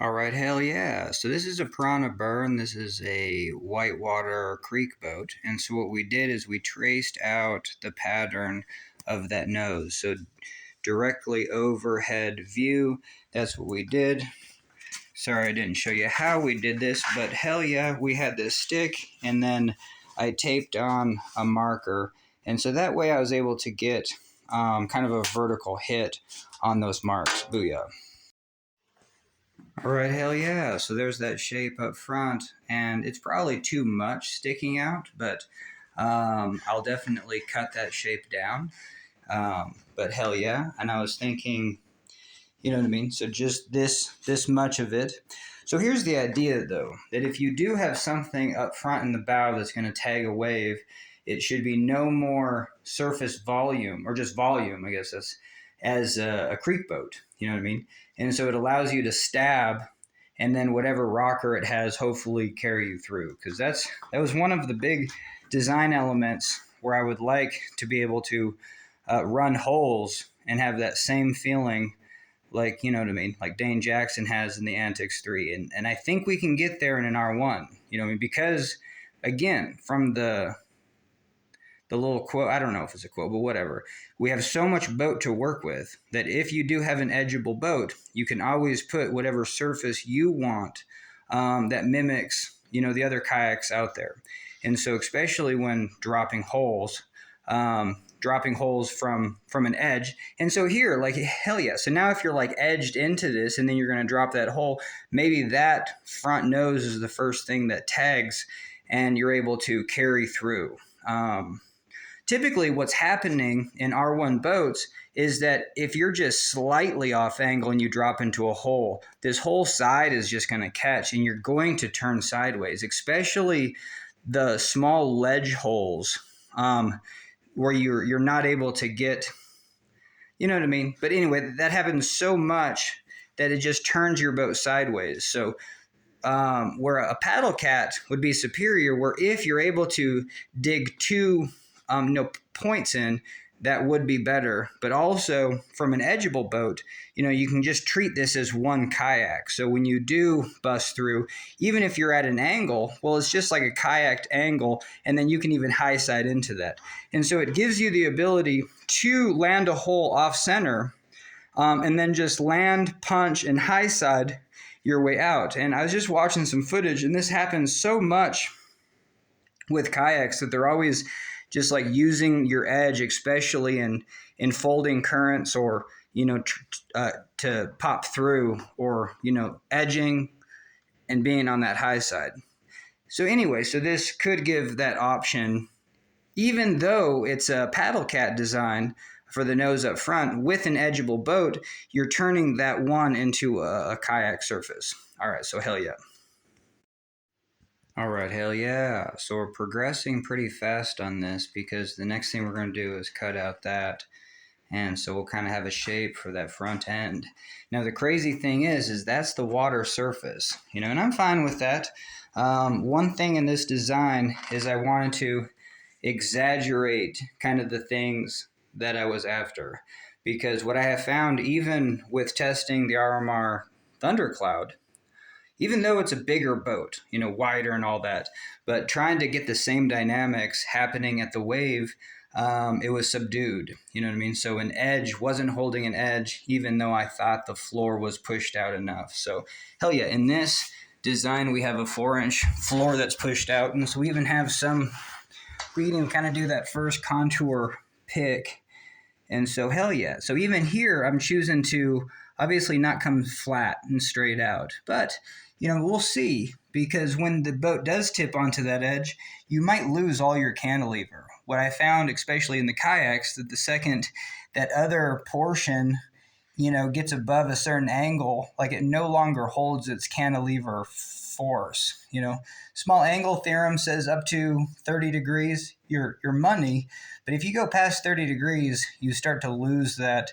All right, hell yeah. So this is a Piranha Burn. This is a whitewater creek boat. And so what we did is we traced out the pattern of that nose. So directly overhead view, that's what we did. Sorry I didn't show you how we did this, but hell yeah, we had this stick and then I taped on a marker. And so that way I was able to get kind of a vertical hit on those marks. Booyah. All right, hell yeah. So there's that shape up front, and it's probably too much sticking out, but I'll definitely cut that shape down. But hell yeah. And I was thinking, you know what I mean? So just this much of it. So here's the idea though, that if you do have something up front in the bow that's going to tag a wave, it should be no more surface volume or just volume, I guess that's as a creek boat, you know what I mean? And so it allows you to stab and then whatever rocker it has hopefully carry you through because that was one of the big design elements where I would like to be able to run holes and have that same feeling like you know what I mean, like Dane Jackson has in the Antics 3, and I think we can get there in an R1. You know what I mean? Because again, from the little quote, I don't know if it's a quote, but whatever. We have so much boat to work with that if you do have an edgeable boat, you can always put whatever surface you want that mimics the other kayaks out there. And so especially when dropping holes from an edge. And so here, like hell yeah. So now if you're like edged into this and then you're going to drop that hole, maybe that front nose is the first thing that tags and you're able to carry through. Typically what's happening in R1 boats is that if you're just slightly off angle and you drop into a hole, this whole side is just going to catch and you're going to turn sideways, especially the small ledge holes where you're not able to get, you know what I mean? But anyway, that happens so much that it just turns your boat sideways. So where a paddle cat would be superior, where if you're able to dig two points in, that would be better. But also from an edgeable boat, you can just treat this as one kayak. So when you do bust through, even if you're at an angle, well, it's just like a kayaked angle, and then you can even high side into that. And so it gives you the ability to land a hole off center and then just land, punch, and high side your way out. And I was just watching some footage, and this happens so much with kayaks that they're always just like using your edge, especially in folding currents or to pop through, or edging and being on that high side. So anyway, so this could give that option, even though it's a paddle cat design for the nose up front with an edgeable boat, you're turning that one into a kayak surface. All right, so hell yeah. All right, hell yeah. So we're progressing pretty fast on this because the next thing we're going to do is cut out that. And so we'll kind of have a shape for that front end. Now, the crazy thing is that's the water surface, and I'm fine with that. One thing in this design is I wanted to exaggerate kind of the things that I was after. Because what I have found, even with testing the RMR Thundercloud, even though it's a bigger boat, wider and all that, but trying to get the same dynamics happening at the wave, it was subdued. You know what I mean? So an edge wasn't holding an edge, even though I thought the floor was pushed out enough. So hell yeah, in this design, we have a 4-inch floor that's pushed out. And so we even have we even kind of do that first contour pick. And so hell yeah. So even here, I'm choosing to obviously not come flat and straight out. But, we'll see, because when the boat does tip onto that edge, you might lose all your cantilever. What I found, especially in the kayaks, that the second that other portion, gets above a certain angle, like it no longer holds its cantilever force. Small angle theorem says up to 30 degrees, your money. But if you go past 30 degrees, you start to lose that,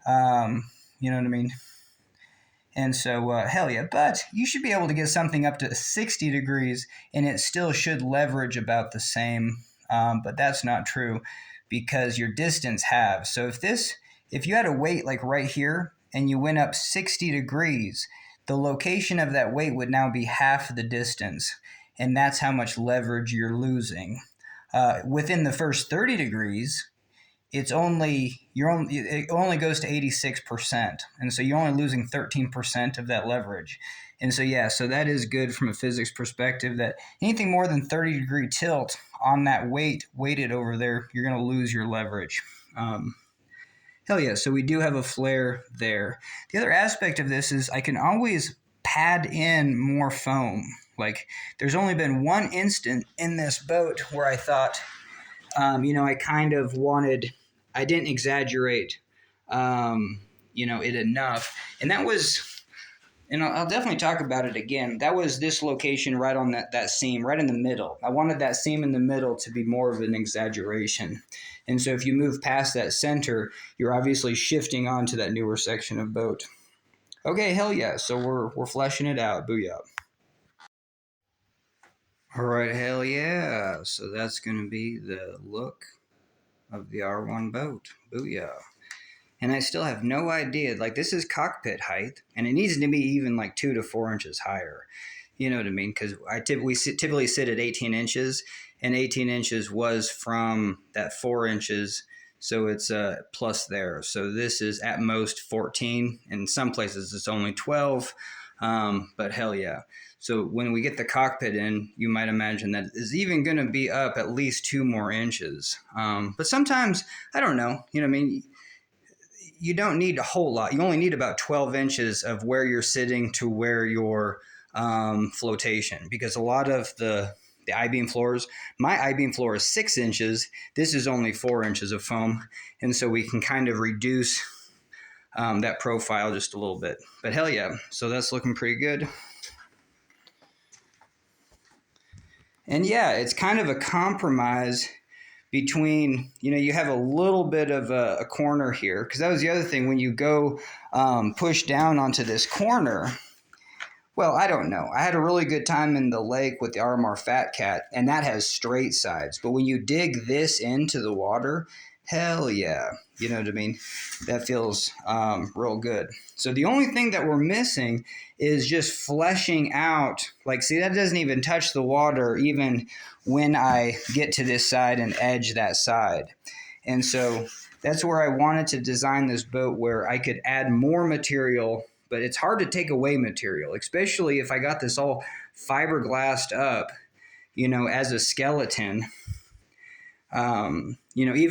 you know what I mean? And so, hell yeah. But you should be able to get something up to 60 degrees, and it still should leverage about the same. But that's not true because your distance halves. So if you had a weight like right here and you went up 60 degrees, the location of that weight would now be half the distance, and that's how much leverage you're losing. Within the first 30 degrees, it only goes to 86%, and so you're only losing 13% of that leverage. And so yeah, so that is good from a physics perspective, that anything more than 30-degree tilt on that weighted over there, you're going to lose your leverage. Hell yeah, so we do have a flare there. The other aspect of this is I can always pad in more foam. Like, there's only been one instant in this boat where I thought, I kind of wanted, I didn't exaggerate, it enough. And that was, and I'll definitely talk about it again. That was this location right on that seam, right in the middle. I wanted that seam in the middle to be more of an exaggeration. And so if you move past that center, you're obviously shifting onto that newer section of boat. Okay, hell yeah. So we're fleshing it out. Booyah. All right, hell yeah. So that's going to be the look of the R1 boat. Booyah. And I still have no idea. Like, this is cockpit height, and it needs to be even like 2 to 4 inches higher. You know what I mean? Because we typically sit at 18 inches, and 18 inches was from that 4 inches. So it's plus there. So this is at most 14. In some places, it's only 12. But hell yeah. So when we get the cockpit in, you might imagine that is even going to be up at least 2 more inches. But sometimes, I don't know. You know what I mean? You don't need a whole lot. You only need about 12 inches of where you're sitting to where your flotation, because a lot of the I-beam floors, my I-beam floor is 6 inches. This is only 4 inches of foam. And so we can kind of reduce that profile just a little bit. But hell yeah, so that's looking pretty good. And yeah, it's kind of a compromise between, you have a little bit of a corner here, because that was the other thing. When you go push down onto this corner, well, I don't know. I had a really good time in the lake with the RMR Fat Cat, and that has straight sides. But when you dig this into the water, hell yeah. You know what I mean? That feels real good. So the only thing that we're missing is just fleshing out. Like, see, that doesn't even touch the water even when I get to this side and edge that side. And so that's where I wanted to design this boat, where I could add more material, but it's hard to take away material, especially if I got this all fiberglassed up, as a skeleton. Even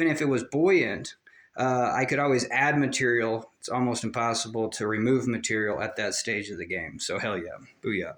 if it was buoyant, I could always add material. It's almost impossible to remove material at that stage of the game. So hell yeah, booyah.